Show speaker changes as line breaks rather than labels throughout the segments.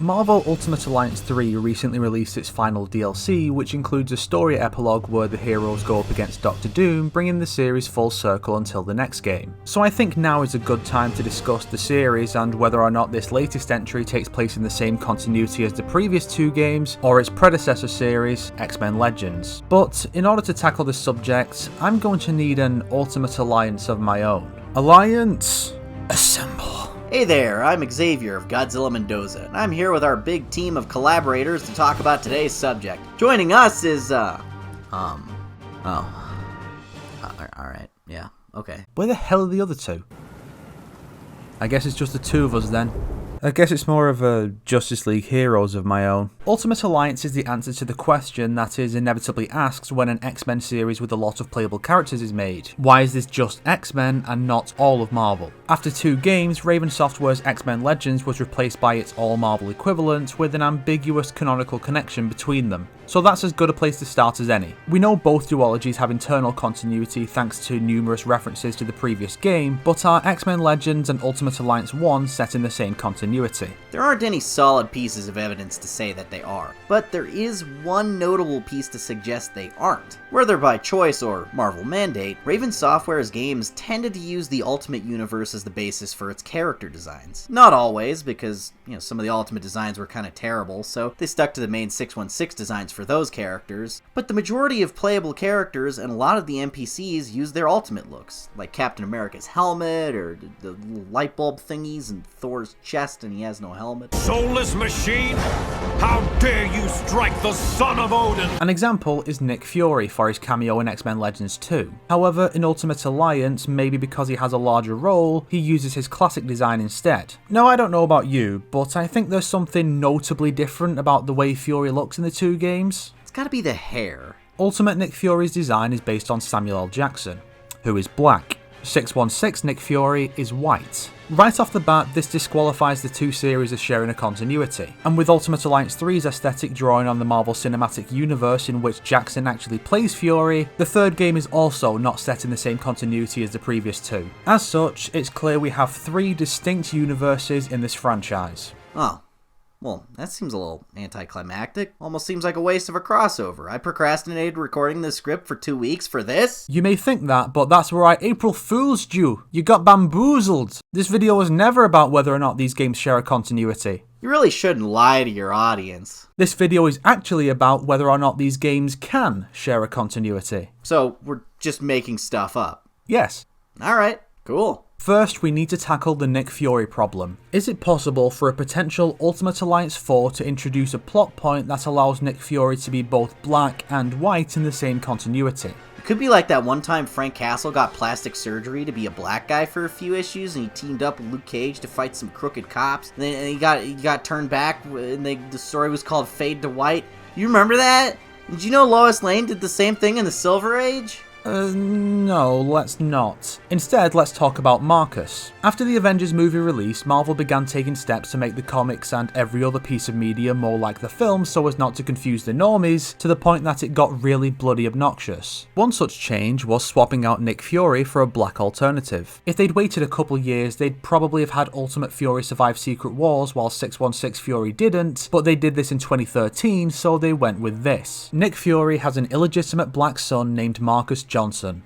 Marvel Ultimate Alliance 3 recently released its final DLC, which includes a story epilogue where the heroes go up against Doctor Doom, bringing the series full circle until the next game. So I think now is a good time to discuss the series and whether or not this latest entry takes place in the same continuity as the previous two games, or its predecessor series, X-Men Legends. But in order to tackle this subject, I'm going to need an Ultimate Alliance of my own. Alliance, assemble.
Hey there, I'm Xavier of Godzilla Mendoza, and I'm here with our big team of collaborators to talk about today's subject. Joining us is, alright, yeah, okay.
Where the hell are the other two? I guess it's just the two of us then. I guess it's more of a Justice League Heroes of my own. Ultimate Alliance is the answer to the question that is inevitably asked when an X-Men series with a lot of playable characters is made. Why is this just X-Men and not all of Marvel? After 2 games, Raven Software's X-Men Legends was replaced by its all-Marvel equivalent with an ambiguous canonical connection between them. So that's as good a place to start as any. We know both duologies have internal continuity thanks to numerous references to the previous game, but are X-Men Legends and Ultimate Alliance 1 set in the same continuity?
There aren't any solid pieces of evidence to say that they are, but there is one notable piece to suggest they aren't. Whether by choice or Marvel mandate, Raven Software's games tended to use the Ultimate Universe as the basis for its character designs. Not always, because, some of the Ultimate designs were kind of terrible, so they stuck to the main 616 designs for those characters, but the majority of playable characters and a lot of the NPCs use their Ultimate looks, like Captain America's helmet, or the little light bulb thingies in Thor's chest and he has no helmet.
Soulless machine! How dare you strike the son of Odin!
An example is Nick Fury for his cameo in X-Men Legends 2. However, in Ultimate Alliance, maybe because he has a larger role, he uses his classic design instead. Now I don't know about you, but I think there's something notably different about the way Fury looks in the 2 games.
It's gotta be the hair.
Ultimate Nick Fury's design is based on Samuel L. Jackson, who is black. 616 Nick Fury is white. Right off the bat, this disqualifies the 2 series as sharing a continuity, and with Ultimate Alliance 3's aesthetic drawing on the Marvel Cinematic Universe in which Jackson actually plays Fury, the 3rd game is also not set in the same continuity as the previous 2. As such, it's clear we have 3 distinct universes in this franchise.
Oh. Well, that seems a little anticlimactic. Almost seems like a waste of a crossover. I procrastinated recording this script for 2 weeks for this?
You may think that, but that's where I April Fool's you. You got bamboozled. This video was never about whether or not these games share a continuity.
You really shouldn't lie to your audience.
This video is actually about whether or not these games can share a continuity.
So, we're just making stuff up?
Yes.
Alright, cool.
First, we need to tackle the Nick Fury problem. Is it possible for a potential Ultimate Alliance 4 to introduce a plot point that allows Nick Fury to be both black and white in the same continuity?
It could be like that one time Frank Castle got plastic surgery to be a black guy for a few issues, and he teamed up with Luke Cage to fight some crooked cops. And then he got turned back, and the story was called Fade to White. You remember that? Did you know Lois Lane did the same thing in the Silver Age?
No, let's not. Instead, let's talk about Marcus. After the Avengers movie release, Marvel began taking steps to make the comics and every other piece of media more like the film so as not to confuse the normies, to the point that it got really bloody obnoxious. One such change was swapping out Nick Fury for a black alternative. If they'd waited a couple years, they'd probably have had Ultimate Fury survive Secret Wars while 616 Fury didn't, but they did this in 2013, so they went with this. Nick Fury has an illegitimate black son named Marcus Johnson.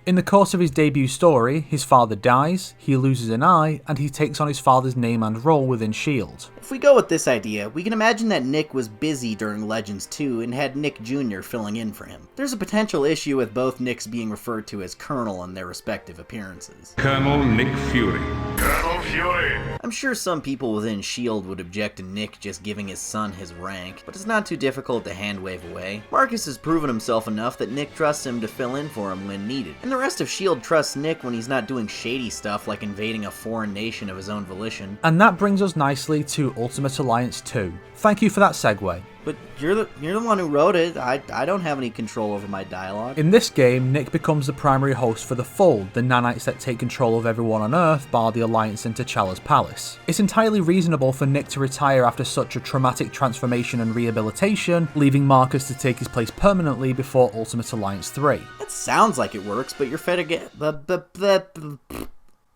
In the course of his debut story, his father dies, he loses an eye, and he takes on his father's name and role within S.H.I.E.L.D.
If we go with this idea, we can imagine that Nick was busy during Legends 2 and had Nick Jr. filling in for him. There's a potential issue with both Nicks being referred to as Colonel in their respective appearances.
Colonel Nick Fury.
Colonel Fury!
I'm sure some people within S.H.I.E.L.D. would object to Nick just giving his son his rank, but it's not too difficult to hand-wave away. Marcus has proven himself enough that Nick trusts him to fill in for him when needed, and the rest of S.H.I.E.L.D. trusts Nick when he's not doing shady stuff like invading a foreign nation of his own volition.
And that brings us nicely to Ultimate Alliance 2. Thank you for that segue.
But you're the one who wrote it. I don't have any control over my dialogue.
In this game, Nick becomes the primary host for the Fold, the nanites that take control of everyone on Earth bar the Alliance in T'Challa's palace. It's entirely reasonable for Nick to retire after such a traumatic transformation and rehabilitation, leaving Marcus to take his place permanently before Ultimate Alliance 3.
It sounds like it works, but you're fed again.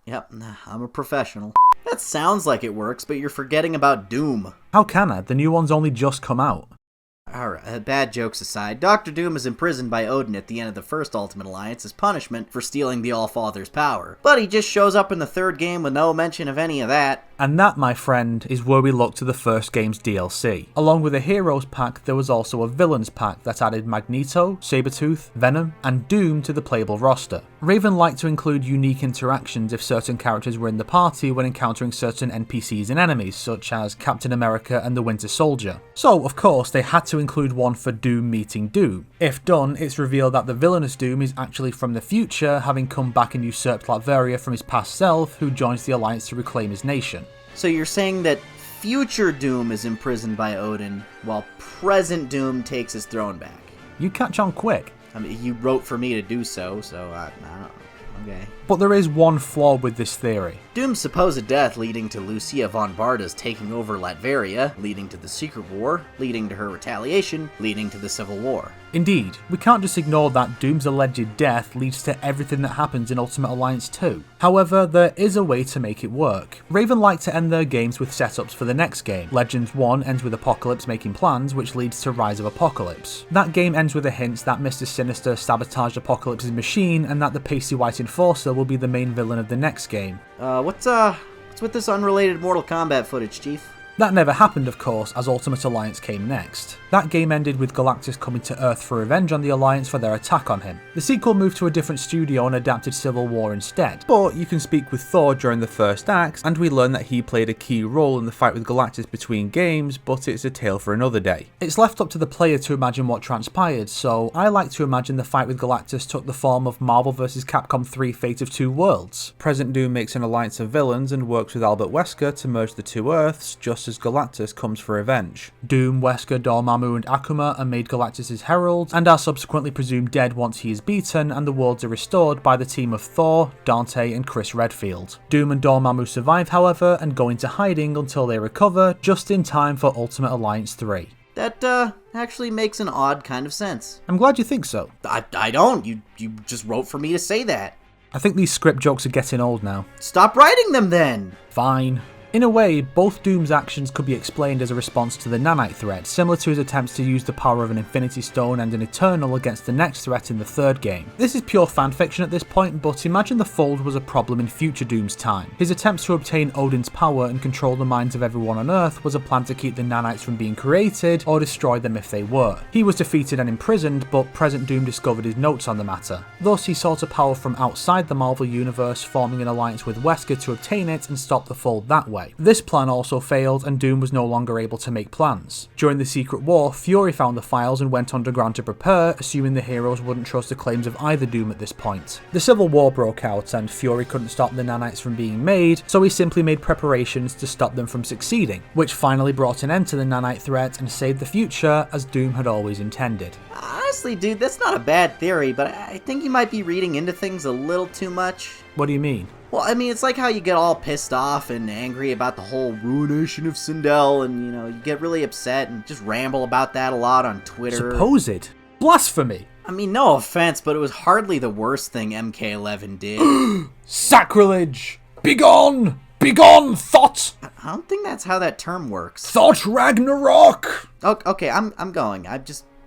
Yep, I'm a professional. That sounds like it works, but you're forgetting about Doom.
How can I? The new one's only just come out.
Alright, bad jokes aside, Dr. Doom is imprisoned by Odin at the end of the first Ultimate Alliance as punishment for stealing the All-Father's power. But he just shows up in the third game with no mention of any of that.
And that, my friend, is where we look to the first game's DLC. Along with a Heroes pack, there was also a Villains pack that added Magneto, Sabretooth, Venom, and Doom to the playable roster. Raven liked to include unique interactions if certain characters were in the party when encountering certain NPCs and enemies, such as Captain America and the Winter Soldier. So, of course, they had to include one for Doom meeting Doom. If done, it's revealed that the villainous Doom is actually from the future, having come back and usurped Latveria from his past self, who joins the Alliance to reclaim his nation.
So you're saying that future Doom is imprisoned by Odin, while present Doom takes his throne back?
You catch on quick.
I mean, you wrote for me to do so, I don't know. Okay.
But there is one flaw with this theory.
Doom's supposed death leading to Lucia von Barda's taking over Latveria, leading to the Secret War, leading to her retaliation, leading to the Civil War.
Indeed, we can't just ignore that Doom's alleged death leads to everything that happens in Ultimate Alliance 2. However, there is a way to make it work. Raven like to end their games with setups for the next game. Legends 1 ends with Apocalypse making plans, which leads to Rise of Apocalypse. That game ends with a hint that Mr. Sinister sabotaged Apocalypse's machine and that the Pasty White Enforcer will be the main villain of the next game.
What's with this unrelated Mortal Kombat footage, Chief?
That never happened, of course, as Ultimate Alliance came next. That game ended with Galactus coming to Earth for revenge on the Alliance for their attack on him. The sequel moved to a different studio and adapted Civil War instead, but you can speak with Thor during the first act, and we learn that he played a key role in the fight with Galactus between games, but it's a tale for another day. It's left up to the player to imagine what transpired, so I like to imagine the fight with Galactus took the form of Marvel vs. Capcom 3 Fate of Two Worlds. Present Doom makes an alliance of villains and works with Albert Wesker to merge the two Earths, just as Galactus comes for revenge. Doom, Wesker, Dormammu and Akuma are made Galactus' heralds and are subsequently presumed dead once he is beaten, and the worlds are restored by the team of Thor, Dante and Chris Redfield. Doom and Dormammu survive, however, and go into hiding until they recover, just in time for Ultimate Alliance 3.
That, actually makes an odd kind of sense.
I'm glad you think so.
I don't. You just wrote for me to say that.
I think these script jokes are getting old now.
Stop writing them then!
Fine. In a way, both Doom's actions could be explained as a response to the nanite threat, similar to his attempts to use the power of an Infinity Stone and an Eternal against the next threat in the third game. This is pure fanfiction at this point, but imagine the Fold was a problem in future Doom's time. His attempts to obtain Odin's power and control the minds of everyone on Earth was a plan to keep the nanites from being created, or destroy them if they were. He was defeated and imprisoned, but present Doom discovered his notes on the matter. Thus, he sought a power from outside the Marvel Universe, forming an alliance with Wesker to obtain it and stop the Fold that way. This plan also failed, and Doom was no longer able to make plans. During the Secret War, Fury found the files and went underground to prepare, assuming the heroes wouldn't trust the claims of either Doom at this point. The Civil War broke out, and Fury couldn't stop the nanites from being made, so he simply made preparations to stop them from succeeding, which finally brought an end to the nanite threat and saved the future as Doom had always intended.
Honestly, dude, that's not a bad theory, but I think you might be reading into things a little too much.
What do you mean?
Well, I mean, it's like how you get all pissed off and angry about the whole ruination of Sindel, and, you get really upset and just ramble about that a lot on Twitter.
Supposed? Blasphemy!
I mean, no offense, but it was hardly the worst thing MK11 did.
Sacrilege! Begone! Begone, thought!
I don't think that's how that term works.
Thought Ragnarok!
Okay, I'm going.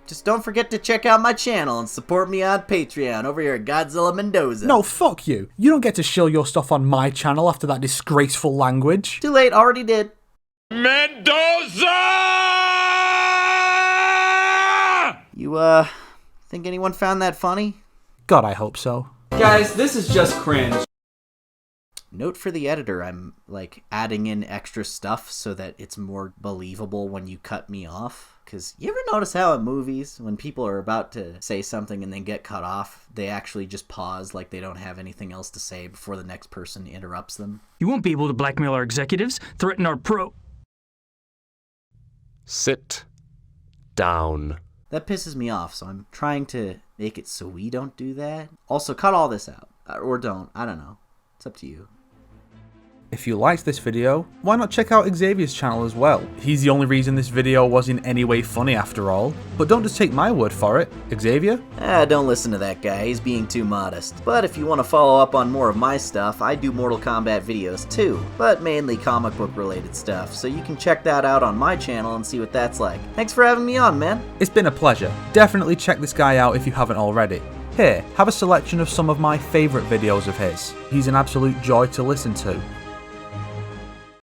Just don't forget to check out my channel and support me on Patreon over here at Godzilla Mendoza.
No, fuck you. You don't get to shill your stuff on my channel after that disgraceful language.
Too late, already did.
Mendoza!
You, think anyone found that funny?
God, I hope so.
Guys, this is just cringe.
Note for the editor, I'm, adding in extra stuff so that it's more believable when you cut me off. Because you ever notice how in movies, when people are about to say something and then get cut off, they actually just pause like they don't have anything else to say before the next person interrupts them?
You won't be able to blackmail our executives, threaten our
Sit down.
That pisses me off, so I'm trying to make it so we don't do that. Also, cut all this out. Or don't. I don't know. It's up to you.
If you liked this video, why not check out Xavier's channel as well? He's the only reason this video was in any way funny after all. But don't just take my word for it. Xavier?
Don't listen to that guy, he's being too modest. But if you want to follow up on more of my stuff, I do Mortal Kombat videos too, but mainly comic book related stuff, so you can check that out on my channel and see what that's like. Thanks for having me on, man.
It's been a pleasure. Definitely check this guy out if you haven't already. Here, have a selection of some of my favourite videos of his. He's an absolute joy to listen to.